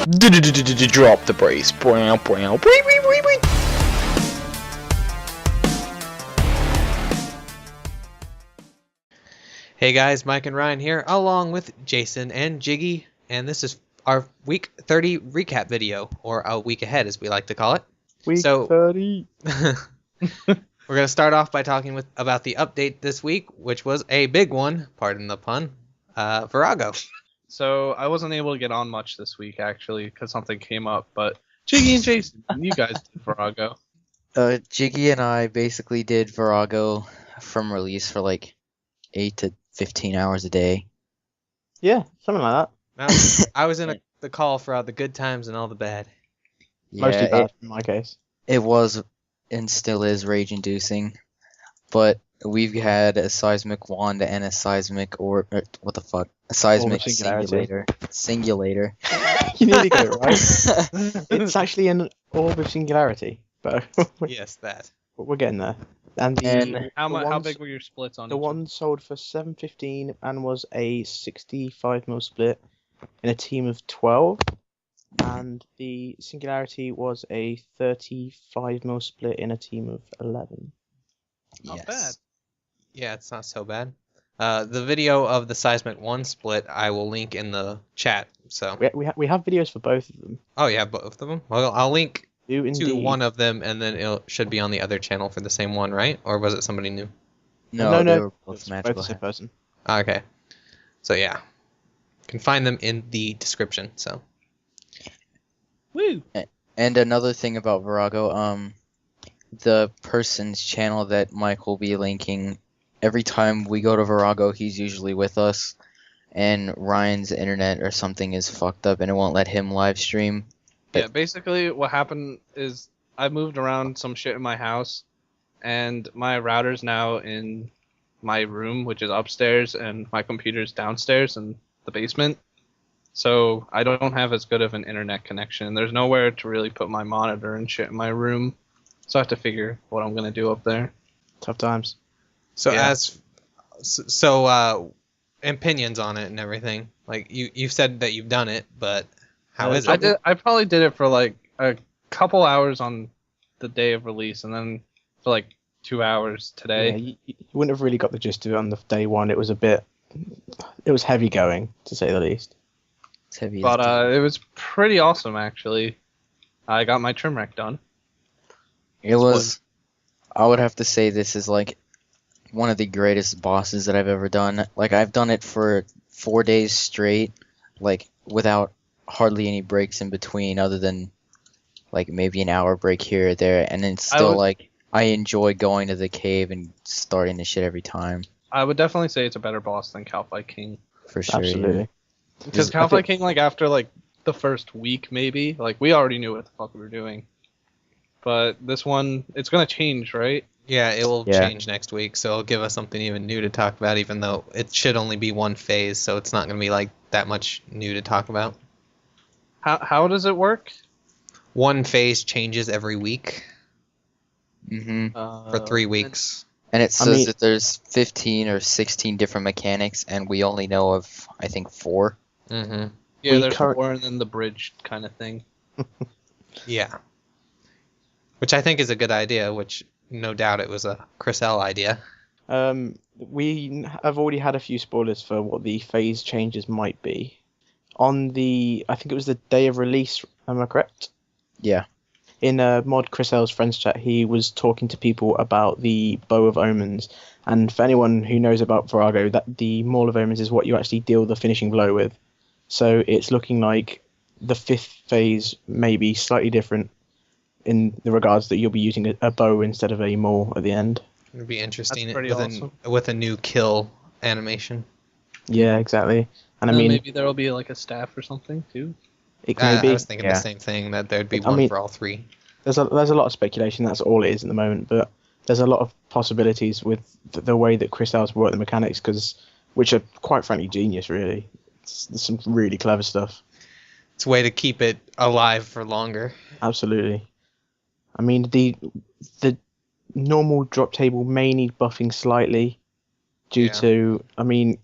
Drop the brace. Hey guys, Mike and Ryan here, along with Jason and Jiggy, and this is our week 30 recap video, or a week ahead as we like to call it. Week 30. We're going to start off by talking about the update this week, which was a big one, pardon the pun, Vorago. So I wasn't able to get on much this week, actually, because something came up, but Jiggy and Jason, you guys did Vorago. Jiggy and I basically did Vorago from release for like 8 to 15 hours a day. Yeah, something like that. I was in the call for all the good times and all the bad. Mostly bad in my case. It was and still is rage-inducing, but we've had a seismic wand and a seismic a seismic singulator. You nearly got it right. It's actually an orb of singularity, but yes, that. We're getting there. And how big were your splits on the one sold for $7.15 and was a 65mm split in a team of 12, and the singularity was a 35mm split in a team of 11. Not bad. Yeah, it's not so bad. The video of the Seismic 1 split I will link in the chat. So we have videos for both of them. Oh, you have both of them? Well, I'll link to one of them, and then it should be on the other channel for the same one, right? Or was it somebody new? No, they were both both the same person. Okay. So yeah, you can find them in the description. So. Woo! And another thing about Vorago, the person's channel that Mike will be linking, every time we go to Vorago, he's usually with us, and Ryan's internet or something is fucked up and it won't let him live stream. Yeah, basically what happened is I moved around some shit in my house, and my router's now in my room, which is upstairs, and my computer's downstairs in the basement. So I don't have as good of an internet connection. There's nowhere to really put my monitor and shit in my room, so I have to figure what I'm gonna do up there. Tough times. So opinions on it and everything. Like you've said that you've done it, but how is it? I probably did it for like a couple hours on the day of release, and then for like 2 hours today. Yeah, you wouldn't have really got the gist of it on the day one. It was heavy going, to say the least. It's heavy. But it was pretty awesome, actually. I got my trim rack done. It was. I would have to say this is like one of the greatest bosses that I've ever done. Like, I've done it for 4 days straight, like without hardly any breaks in between, other than like maybe an hour break here or there, and it's still I enjoy going to the cave and starting the shit every time. I would definitely say it's a better boss than Calfight King. For sure. Absolutely. Yeah. Because Calfight King, like after like the first week maybe, like we already knew what the fuck we were doing. But this one, it's gonna change, right? Yeah, it will change next week, so it'll give us something even new to talk about, even though it should only be one phase, so it's not going to be like that much new to talk about. How does it work? One phase changes every week. Mm-hmm. For 3 weeks. And it says that there's 15 or 16 different mechanics, and we only know of, I think, 4. Mm-hmm. Yeah, there's 4 and then the bridge kind of thing. Yeah. Which I think is a good idea, which no doubt it was a Chris L idea. We have already had a few spoilers for what the phase changes might be. On I think it was the day of release, am I correct? Yeah. In Mod Chris L's friends chat, he was talking to people about the Bow of Omens, and for anyone who knows about Vorago, that the Maul of Omens is what you actually deal the finishing blow with. So it's looking like the 5th phase may be slightly different in the regards that you'll be using a bow instead of a maul at the end. It would be interesting awesome. with a new kill animation. Yeah, exactly. And I mean, maybe there will be like a staff or something too. It may be. I was thinking the same thing, that there'd be one for all 3. There's a lot of speculation. That's all it is at the moment, but there's a lot of possibilities with the way that Chris L's worked the mechanics, which are quite frankly genius. Really, there's some really clever stuff. It's a way to keep it alive for longer. Absolutely. I mean, the normal drop table may need buffing slightly due to, I mean,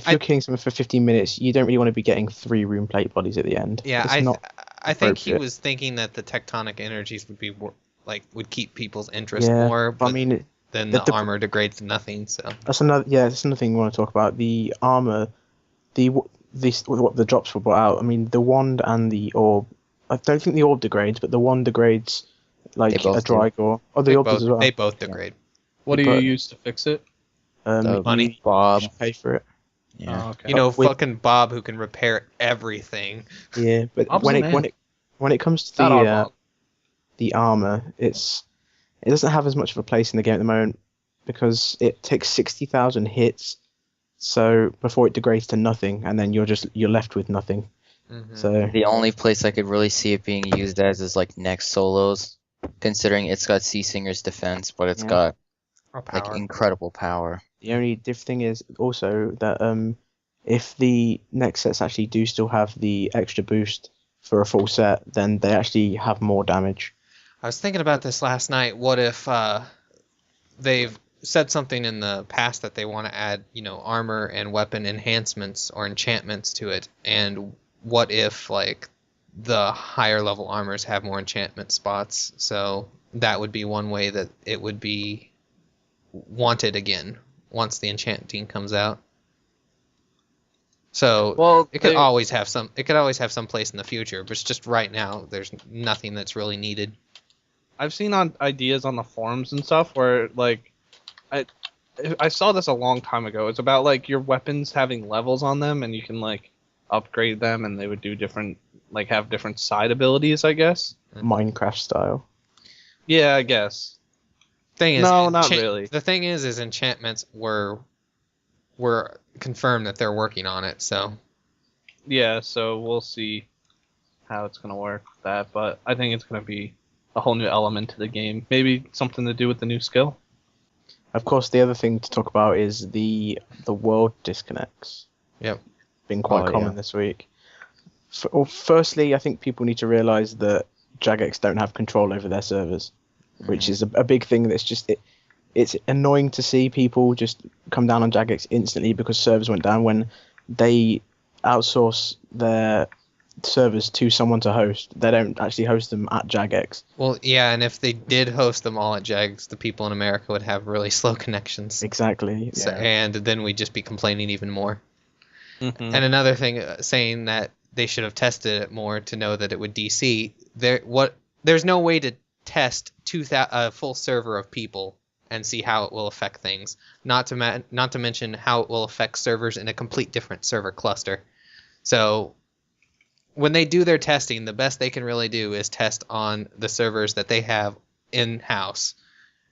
if you're killing someone for 15 minutes, you don't really want to be getting 3 rune plate bodies at the end. Yeah, It's not I think he appropriate. was thinking that the tectonic energies would be would keep people's interest Yeah, more, but I but mean, then the- the the- armor degrades to nothing. So that's another thing we want to talk about. The armor, what the drops were brought out. I mean, the wand and the orb. I don't think the orb degrades, but the wand degrades like They both a dry gore. Oh, the orb does as well. they both degrade. What do you use to fix it? The Money. Bob. You pay for it. Yeah. Oh, okay. You know, with- fucking Bob who can repair everything. Yeah, but Bob's when the it man. when it comes to Not our Bob. the armor, it doesn't have as much of a place in the game at the moment because it takes 60,000 hits, so before it degrades to nothing, and then you're left with nothing. Mhm. So The only place I could really see it being used as is like next solos, considering it's got Sea Singer's defense, but it's Yeah. got Or like power. incredible power. the only diff thing is also that if the next sets actually do still have the extra boost for a full set, then they actually have more damage. I was thinking about this last night. What if they've said something in the past that they want to add, armor and weapon enhancements or enchantments to it, and what if like the higher level armors have more enchantment spots? So that would be one way that it would be wanted again once the enchanting comes out. So Well, it could always have some. It could always have some place in the future, but it's just right now there's nothing that's really needed. I've seen on ideas on the forums and stuff where like I saw this a long time ago. It's about like your weapons having levels on them and you can like upgrade them and they would do different have different side abilities, I guess. Minecraft style. Yeah, I guess. Thing is, No, not really. The thing is enchantments were confirmed that they're working on it. So Yeah, so we'll see how it's gonna work with that, but I think it's gonna be a whole new element to the game. Maybe something to do with the new skill. Of course, the other thing to talk about is the world disconnects. Yep. Been quite Oh, common yeah. this week. Firstly, I think people need to realize that Jagex don't have control over their servers, which is a big thing. That's just it's annoying to see people just come down on Jagex instantly because servers went down when they outsource their servers to someone to host. They don't actually host them at Jagex. well, yeah, and if they did host them all at Jags, the people in America would have really slow connections. Exactly. So, and then we'd just be complaining even more. Mm-hmm. And another thing, saying that they should have tested it more to know that it would DC. There's no way to test a full server of people and see how it will affect things. Not to mention how it will affect servers in a complete different server cluster. So when they do their testing, the best they can really do is test on the servers that they have in-house.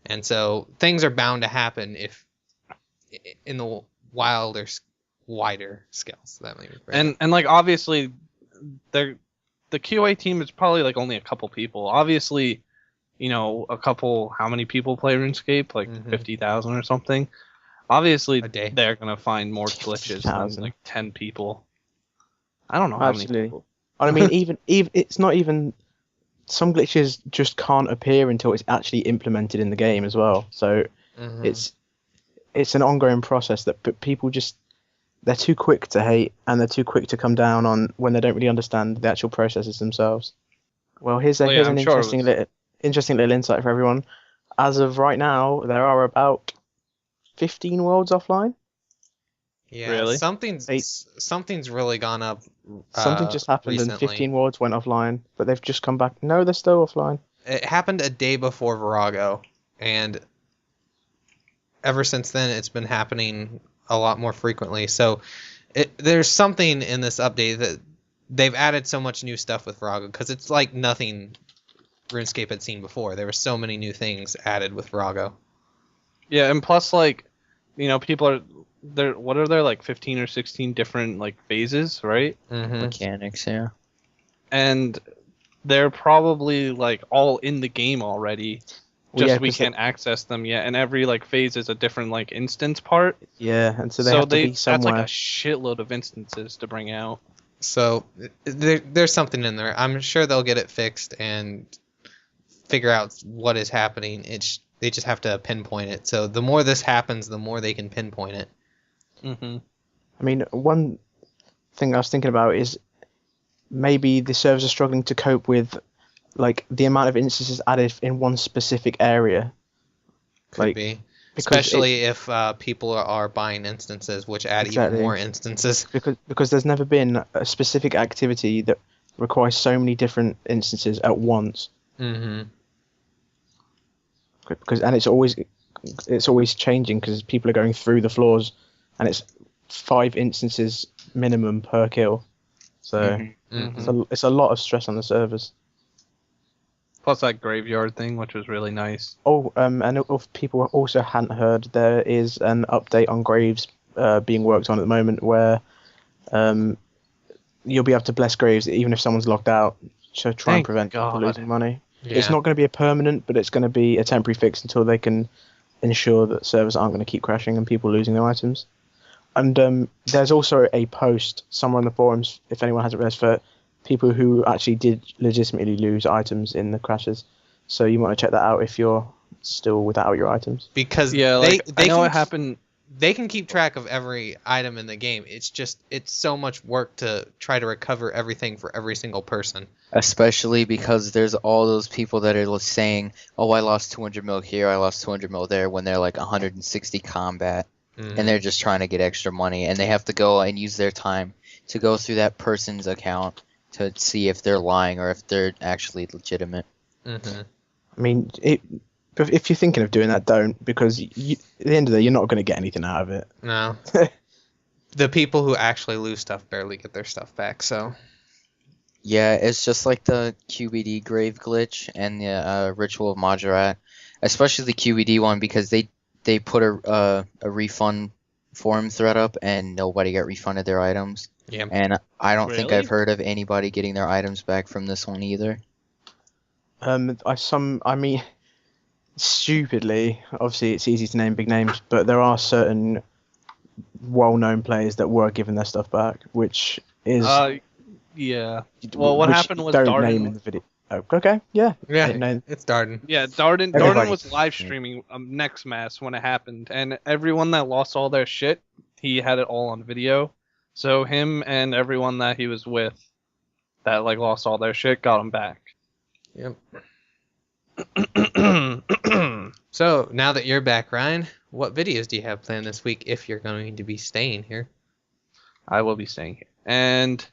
And so things are bound to happen if in the wider scales. That may be right. And like obviously the QA team is probably like only a couple people. Obviously, how many people play RuneScape? Like Mhm. 50,000 or something. Obviously A day. they're gonna find more glitches than 50,000. like 10 people. I don't know how many Actually, people. I mean, even it's not even. Some glitches just can't appear until it's actually implemented in the game as well. So Mhm. it's an ongoing process that people they're too quick to hate and they're too quick to come down on when they don't really understand the actual processes themselves. Well, here's Well, yeah, here's I'm an sure it interesting little insight for everyone. As of right now, there are about 15 worlds offline. Yeah, Really? something's really gone up. Something just happened and recently. 15 worlds went offline, but they've just come back. No, they're still offline. It happened a day before Vorago, and ever since then it's been happening a lot more frequently. So there's something in this update that they've added so much new stuff with Vorago because it's like nothing RuneScape had seen before. There were so many new things added with Vorago. Yeah, and plus people are there. What are there like 15 or 16 different like phases, right? Mm-hmm. Mechanics, yeah. And they're probably like all in the game already. Well, Just yeah, we 'cause can't access them yet, and every like phase is a different like instance part. Yeah, and so they have to be that's somewhere. like a shitload of instances to bring out. So there's something in there. I'm sure they'll get it fixed and figure out what is happening. They just have to pinpoint it. So the more this happens, the more they can pinpoint it. Mm-hmm. I mean, one thing I was thinking about is maybe the servers are struggling to cope with like the amount of instances added in one specific area. Could Like, be. because Especially if people are buying instances, which add even Exactly. more instances. because there's never been a specific activity that requires so many different instances at once. Mm-hmm. Because and it's always changing because people are going through the floors, and it's 5 instances minimum per kill. So Mhm. Mm-hmm. it's a lot of stress on the servers. Plus that graveyard thing, which was really nice. Oh, and if people also hadn't heard, there is an update on graves being worked on at the moment where you'll be able to bless graves even if someone's logged out to try and Thank prevent people God. losing money. Yeah. It's not going to be a permanent, but it's going to be a temporary fix until they can ensure that servers aren't going to keep crashing and people losing their items. And there's also a post somewhere on the forums, if anyone hasn't read, for people who actually did legitimately lose items in the crashes. So you want to check that out if you're still without your items. Because Yeah, like they I know can, it happened. They can keep track of every item in the game. It's so much work to try to recover everything for every single person. Especially because there's all those people that are saying, "Oh, I lost 200 mil here, I lost 200 mil there," when they're like 160 combat, Mhm. and they're just trying to get extra money, and they have to go and use their time to go through that person's account to see if they're lying or if they're actually legitimate. Mhm. I mean, if you're thinking of doing that, don't, because at the end of the day, you're not going to get anything out of it. No. The people who actually lose stuff barely get their stuff back, so. Yeah, it's just like the QBD grave glitch and the Ritual of Majorat, especially the QBD one because they put a refund forum thread up and nobody got refunded their items. Yeah. And I don't think Really? I've heard of anybody getting their items back from this one either. I mean, stupidly, obviously it's easy to name big names, but there are certain well-known players that were given their stuff back, which is Yeah. Well, what which happened was don't name in Darden. the video. Oh, okay, yeah, Yeah, no, it's Darden. Yeah, Darden Everybody. was live streaming Next Mass when it happened, and everyone that lost all their shit, he had it all on video. So him and everyone that he was with, that like lost all their shit, got him back. Yep. So, now that you're back, Ryan, what videos do you have planned this week if you're going to be staying here? I will be staying here, and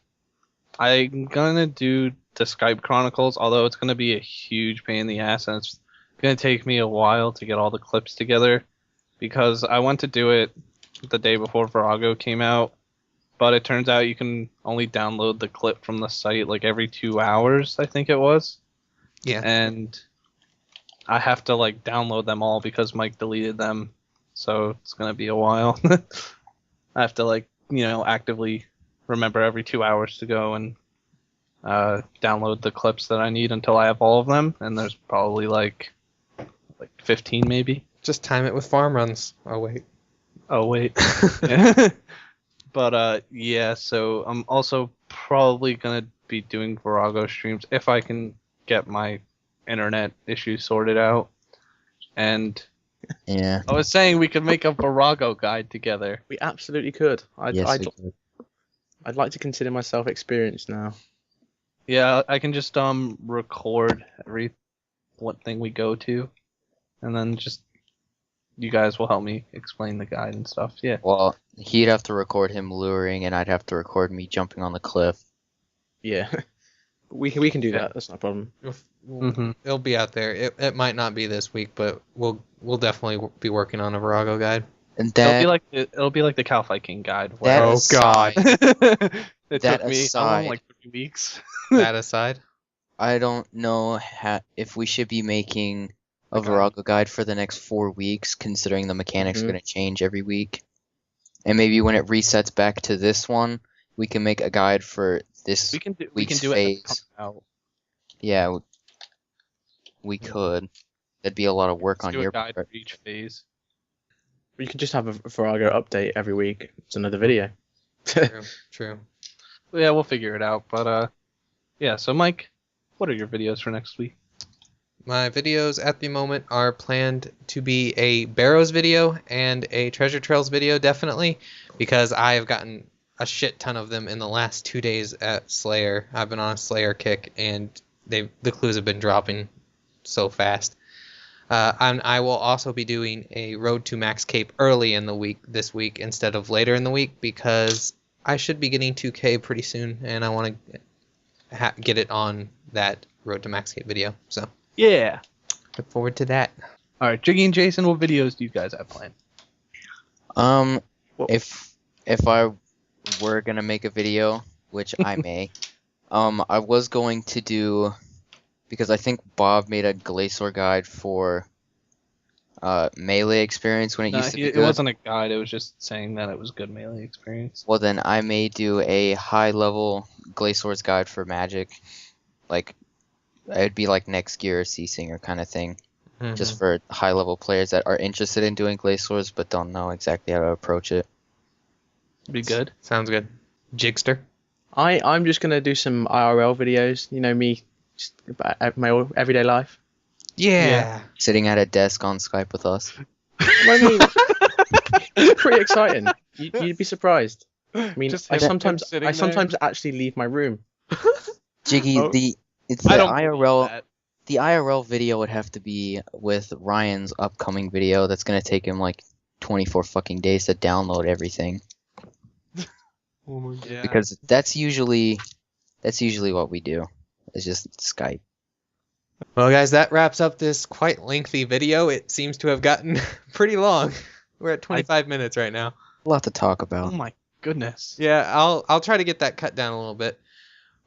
I'm gonna do the Skype Chronicles, although it's gonna be a huge pain in the ass, and it's gonna take me a while to get all the clips together, because I went to do it the day before Vorago came out, but it turns out you can only download the clip from the site like every 2 hours, I think it was. Yeah. And I have to like download them all because Mike deleted them, so it's gonna be a while. I have to like actively remember every 2 hours to go and download the clips that I need until I have all of them, and there's probably like 15 maybe. Just time it with farm runs. Oh, wait. Oh wait. But yeah, so I'm also probably gonna be doing Vorago streams if I can get my internet issues sorted out. And Yeah. I was saying we could make a Vorago guide together. we absolutely could. Yes, we could. I'd like to consider myself experienced now. Yeah, I can just record every what thing we go to, and then just you guys will help me explain the guide and stuff. Yeah. Well, he'd have to record him luring, and I'd have to record me jumping on the cliff. Yeah, we can do Yeah. that. That's not a problem. Mhm. It'll be out there. It might not be this week, but we'll definitely be working on a Vorago guide. And It'll be like the Cow King guide. that Where Oh, aside, it that took me how long, aside- like 3 weeks. That aside. I don't know if we should be making a Okay. Vorago guide for the next 4 weeks, considering the mechanics Mhm. are going to change every week. And maybe when it resets back to this one, we can make a guide for this. we can do week's it as it phase. comes out. Yeah, we could. That'd be a lot of work Let's on do your a guide part. for each phase. We could just have a Vorago update every week. It's another video. True. True. Yeah, we'll figure it out. But yeah. So Mike, what are your videos for next week? My videos at the moment are planned to be a Barrows video and a Treasure Trails video, definitely, because I have gotten a shit ton of them in the last 2 days at Slayer. I've been on a Slayer kick, and the clues have been dropping so fast. And I will also be doing a Road to Max Cape early in the week this week instead of later in the week, because I should be getting 2K pretty soon, and I want to get it on that Road to Max Cape video. So Yeah. look forward to that. All right, Jiggy and Jason, what videos do you guys have planned? If I were gonna make a video, which I may, I was going to do, because I think Bob made a Glacier guide for melee experience when it used to be It good. wasn't a guide. It was just saying that it was good melee experience. Well, then I may do a high level Glacier's guide for magic. Like, it'd be like next gear or Sea Singer kind of thing. Just for high level players that are interested in doing Glaciers but don't know exactly how to approach it. Be good. Sounds good. Jigster. I'm just gonna do some IRL videos. You know me, just about my everyday life. Yeah. Sitting at a desk on Skype with us. I mean, it's pretty exciting. You'd be surprised. I mean, Just I him sometimes sitting actually leave my room. Jiggy, Oh. it's I the don't believe IRL. that. The IRL video would have to be with Ryan's upcoming video. That's gonna take him like 24 fucking days to download everything. Yeah. Because that's usually what we do. It's just Skype. Well, guys, that wraps up this quite lengthy video. It seems to have gotten pretty long. We're at 25 minutes right now. A lot to talk Oh about. my goodness. Yeah, I'll try to get that cut down a little bit.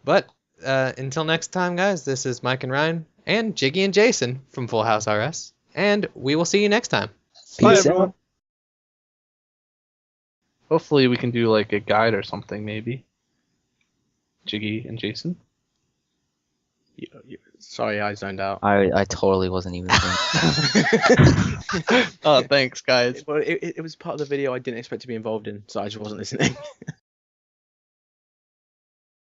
But until next time, guys, this is Mike and Ryan and Jiggy and Jason from FullHouseRS, and we will see you next time. Bye, Peace everyone. out. Hopefully we can do like a guide or something, maybe. Jiggy and Jason. Sorry, I zoned out. I totally wasn't even thinking. Oh, thanks, guys. Well, it was part of the video I didn't expect to be involved in, so I just wasn't listening.